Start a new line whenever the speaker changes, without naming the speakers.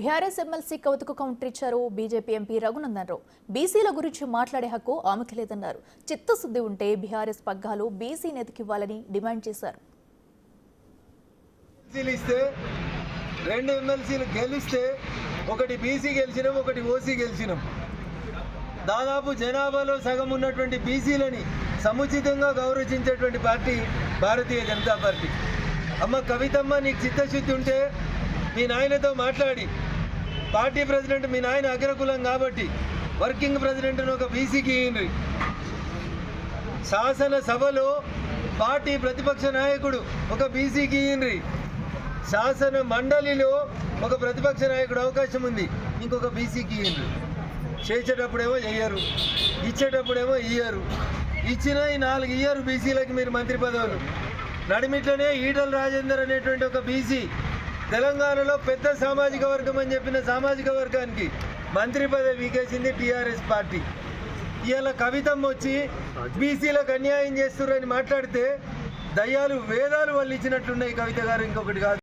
BRS MLC కవితకు counter ఇచ్చారు BJP MP Raghunandan Rao. బీసీల గురించి మాట్లాడే హక్కు ఆమెకు లేదన్నారు. చిత్తశుద్ధి ఉంటే బీఆర్ఎస్ పగ్గాలు బీసీ నేతకి ఇవ్వాలని డిమాండ్ చేశారు.
రెండు ఎమ్మెల్సీలు గెలిస్తే ఒకటి బీసీ గెలిచినాం, ఒకటి ఓసీ గెలిచినాం. దాదాపు జనాభాలో సగం ఉన్నటువంటి బీసీలని సముచితంగా గౌరవించేటువంటి పార్టీ భారతీయ జనతా పార్టీ. అమ్మ కవితమ్మ, నీకు చిత్తశుద్ధి ఉంటే మీ నాయనతో మాట్లాడి, పార్టీ ప్రెసిడెంట్ మీ నాయన అగ్రకులం కాబట్టి వర్కింగ్ ప్రెసిడెంట్ను ఒక బీసీకి ఇయ్యండి. శాసనసభలో పార్టీ ప్రతిపక్ష నాయకుడు ఒక బీసీకి ఇయ్యండి. శాసన మండలిలో ఒక ప్రతిపక్ష నాయకుడు అవకాశం ఉంది, ఇంకొక బీసీకి ఇయ్యండి. చేసేటప్పుడేమో చెయ్యరు, ఇచ్చేటప్పుడేమో ఇయ్యరు. ఇచ్చిన ఈ 4 ఇయ్యరు బీసీలకి మీరు మంత్రి పదవులు. నడిమిట్లనే ఈటల రాజేందర్ అనేటువంటి ఒక బీసీ తెలంగాణలో పెద్ద సామాజిక వర్గం అని చెప్పిన సామాజిక వర్గానికి మంత్రి పదవి వీకేసింది టీఆర్ఎస్ పార్టీ. ఇవాళ కవితమ్మ వచ్చి బీసీలకు అన్యాయం చేస్తున్నారని మాట్లాడితే దయ్యాలు వేదాలు వాళ్ళు ఇచ్చినట్లున్నాయి కవిత గారు, ఇంకొకటి కాదు.